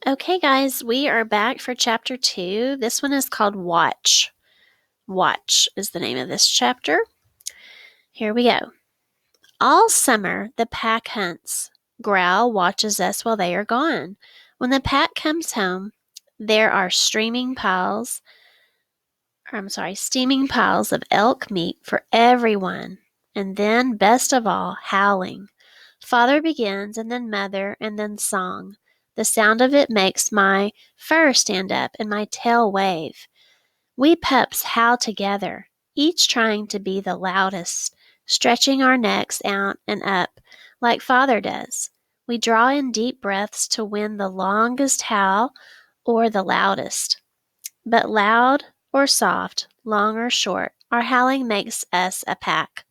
Okay, guys, we are back for chapter 2. This one is called Watch. Watch is the name of this chapter. Here we go. All summer, the pack hunts. Growl watches us while they are gone. When the pack comes home, there are steaming piles of elk meat for everyone. And then, best of all, howling. Father begins, and then mother, and then song. The sound of it makes my fur stand up and my tail wave. We pups howl together, each trying to be the loudest, stretching our necks out and up like Father does. We draw in deep breaths to win the longest howl or the loudest. But loud or soft, long or short, our howling makes us a pack.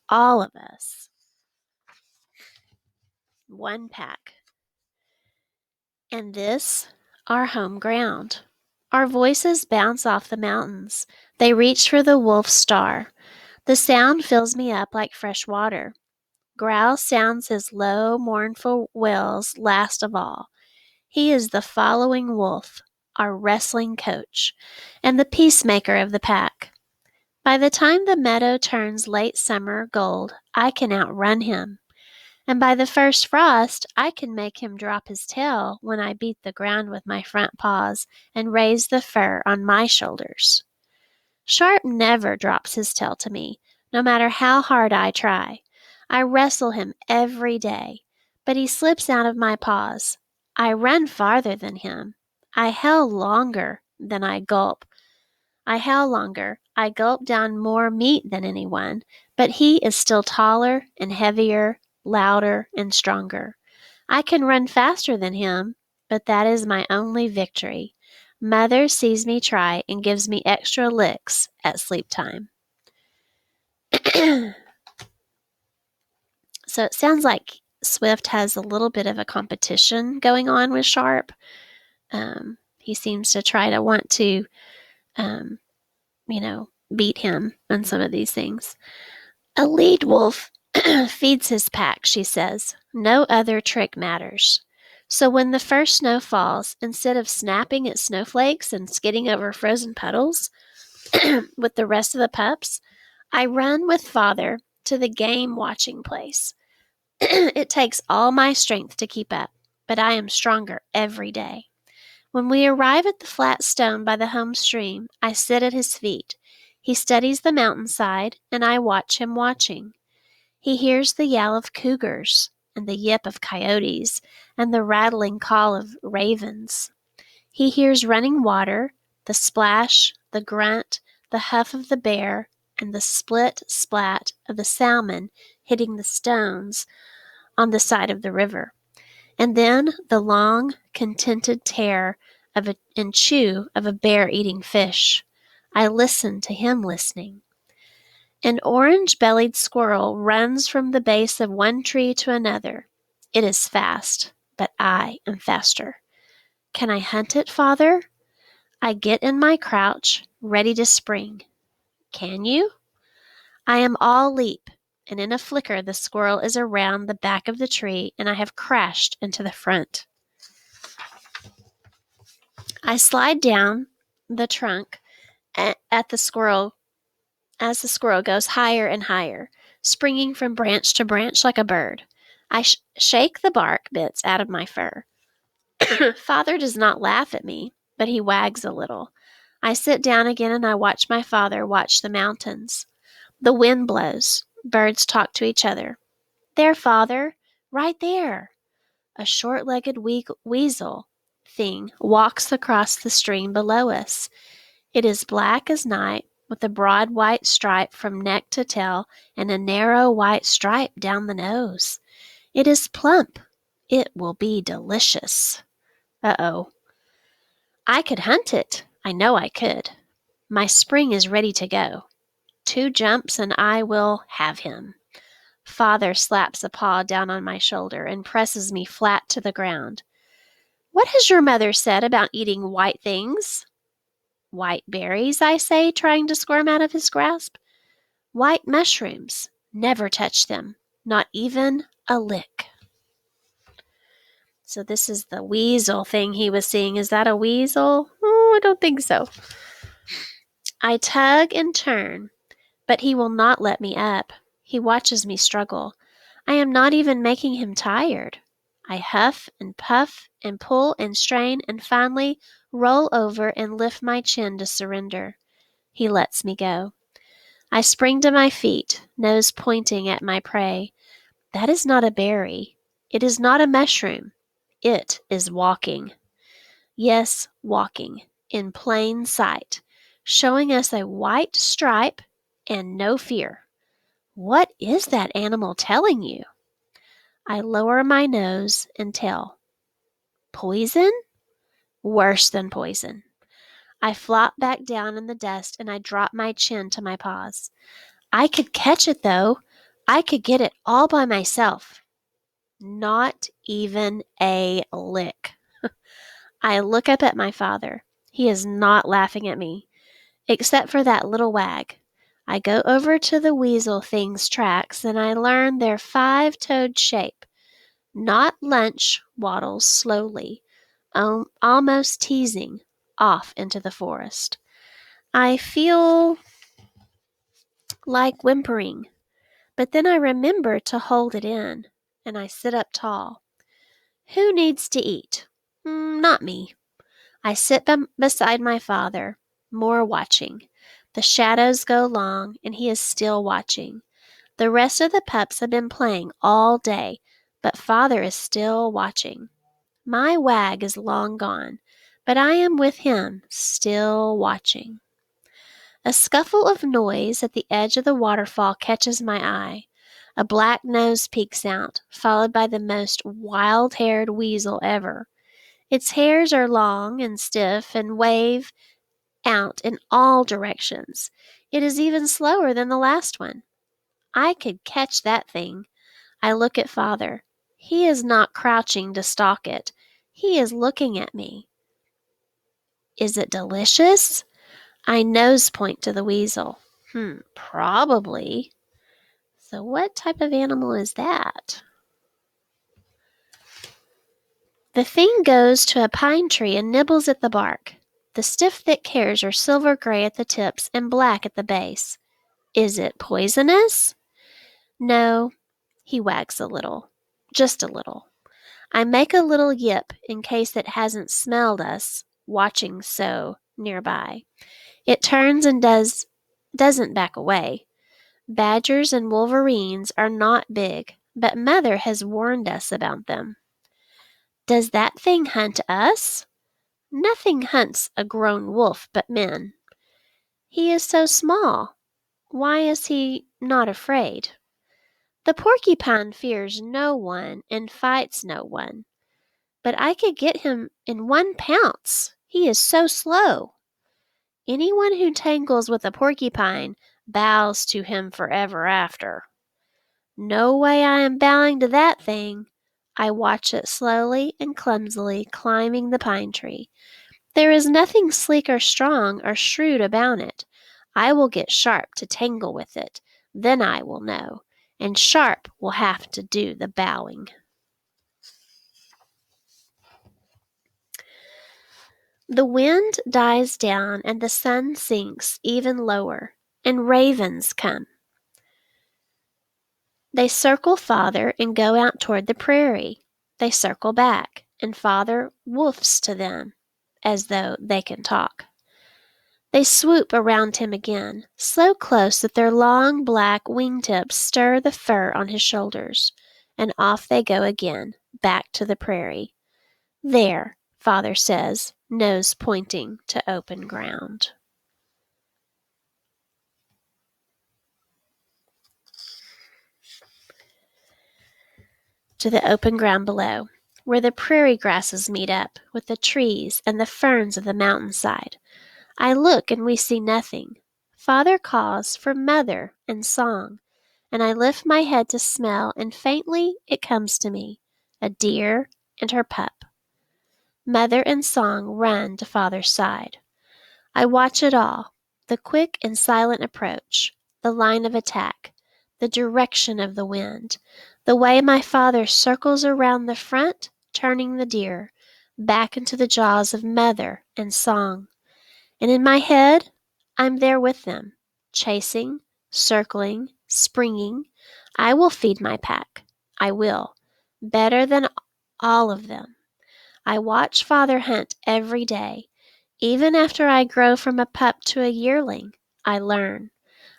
All of us. One pack. And this, our home ground. Our voices bounce off the mountains. They reach for the wolf's star. The sound fills me up like fresh water. Growl sounds his low, mournful wails last of all. He is the following wolf, our wrestling coach, and the peacemaker of the pack. By the time the meadow turns late summer gold, I can outrun him. And by the first frost, I can make him drop his tail when I beat the ground with my front paws and raise the fur on my shoulders. Sharp never drops his tail to me, no matter how hard I try. I wrestle him every day, but he slips out of my paws. I run farther than him. I howl longer than I gulp. I howl longer. I gulp down more meat than anyone, but he is still taller and heavier, louder and stronger. I can run faster than him, but that is my only victory. Mother sees me try and gives me extra licks at sleep time. So it sounds like Swift has a little bit of a competition going on with Sharp. He seems to try to want to, beat him on some of these things. A lead wolf feeds his pack, she says. No other trick matters. So when the first snow falls, instead of snapping at snowflakes and skidding over frozen puddles with the rest of the pups, I run with Father to the game watching place. It takes all my strength to keep up, but I am stronger every day. When we arrive at the flat stone by the home stream, I sit at his feet. He studies the mountainside, and I watch him watching. He hears the yell of cougars, and the yip of coyotes, and the rattling call of ravens. He hears running water, the splash, the grunt, the huff of the bear, and the split splat of the salmon hitting the stones on the side of the river. And then the long, contented tear and chew of a bear eating fish. I listen to him listening. An orange-bellied squirrel runs from the base of one tree to another. It is fast, but I am faster. Can I hunt it, Father? I get in my crouch, ready to spring. Can you? I am all leap, and in a flicker the squirrel is around the back of the tree, and I have crashed into the front. I slide down the trunk at the squirrel as the squirrel goes higher and higher, springing from branch to branch like a bird. I shake the bark bits out of my fur. Father does not laugh at me, but he wags a little. I sit down again and I watch my father watch the mountains. The wind blows. Birds talk to each other. There, Father, right there. A short-legged weasel thing walks across the stream below us. It is black as night, with a broad white stripe from neck to tail and a narrow white stripe down the nose. It is plump. It will be delicious. Uh-oh. I could hunt it. I know I could. My spring is ready to go. 2 jumps and I will have him. Father slaps a paw down on my shoulder and presses me flat to the ground. What has your mother said about eating white things? White berries, I say, trying to squirm out of his grasp. White mushrooms. Never touch them. Not even a lick. So this is the weasel thing he was seeing. Is that a weasel? Oh, I don't think so. I tug and turn, but he will not let me up. He watches me struggle. I am not even making him tired. I huff and puff and pull and strain and finally roll over and lift my chin to surrender. He lets me go. I spring to my feet, nose pointing at my prey. That is not a berry. It is not a mushroom. It is walking. Yes, walking, in plain sight, showing us a white stripe and no fear. What is that animal telling you? I lower my nose and tell. Poison? Worse than poison. I flop back down in the dust and I drop my chin to my paws. I could catch it though. I could get it all by myself. Not even a lick. I look up at my father. He is not laughing at me, except for that little wag. I go over to the weasel thing's tracks and I learn their five-toed shape. Not lunch waddles slowly, almost teasing, off into the forest. I feel like whimpering, but then I remember to hold it in, and I sit up tall. Who needs to eat? Not me. I sit beside my father, more watching. The shadows go long, and he is still watching. The rest of the pups have been playing all day, but father is still watching. My wag is long gone, but I am with him, still watching. A scuffle of noise at the edge of the waterfall catches my eye. A black nose peeks out, followed by the most wild-haired weasel ever. Its hairs are long and stiff and wave out in all directions. It is even slower than the last one. I could catch that thing. I look at father. He is not crouching to stalk it. He is looking at me. Is it delicious? I nose point to the weasel. Probably. So what type of animal is that? The thing goes to a pine tree and nibbles at the bark. The stiff, thick hairs are silver gray at the tips and black at the base. Is it poisonous? No. He wags a little. Just a little. I make a little yip in case it hasn't smelled us, watching so nearby. It turns and doesn't back away. Badgers and wolverines are not big, but Mother has warned us about them. Does that thing hunt us? Nothing hunts a grown wolf but men. He is so small. Why is he not afraid? The porcupine fears no one and fights no one. But I could get him in one pounce. He is so slow. Anyone who tangles with a porcupine bows to him forever after. No way I am bowing to that thing. I watch it slowly and clumsily climbing the pine tree. There is nothing sleek or strong or shrewd about it. I will get Sharp to tangle with it. Then I will know. And Sharp will have to do the bowing. The wind dies down and the sun sinks even lower, and ravens come. They circle father and go out toward the prairie. They circle back, and father woofs to them, as though they can talk. They swoop around him again, so close that their long black wingtips stir the fur on his shoulders, and off they go again, back to the prairie. There, father says, nose pointing to open ground. To the open ground below, where the prairie grasses meet up with the trees and the ferns of the mountainside. I look and we see nothing. Father calls for mother and song, and I lift my head to smell, and faintly it comes to me, a deer and her pup. Mother and song run to father's side. I watch it all, the quick and silent approach, the line of attack, the direction of the wind, the way my father circles around the front turning the deer back into the jaws of mother and song. And in my head, I'm there with them, chasing, circling, springing. I will feed my pack. I will. Better than all of them. I watch Father hunt every day. Even after I grow from a pup to a yearling, I learn.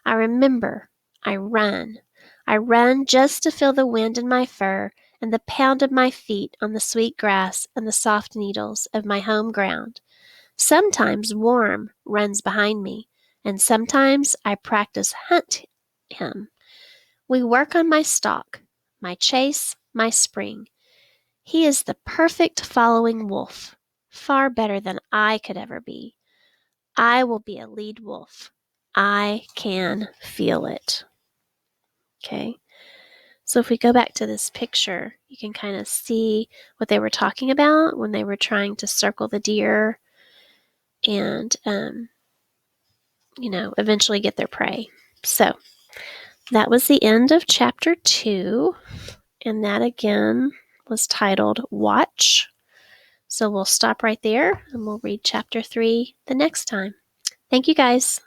I remember. I run. I run just to feel the wind in my fur and the pound of my feet on the sweet grass and the soft needles of my home ground. Sometimes Worm runs behind me, and sometimes I practice hunt him. We work on my stalk, my chase, my spring. He is the perfect following wolf, far better than I could ever be. I will be a lead wolf. I can feel it. Okay. So if we go back to this picture, you can kind of see what they were talking about when they were trying to circle the deer and, eventually get their prey. So that was the end of chapter 2. And that again was titled Watch. So we'll stop right there and we'll read chapter 3 the next time. Thank you guys.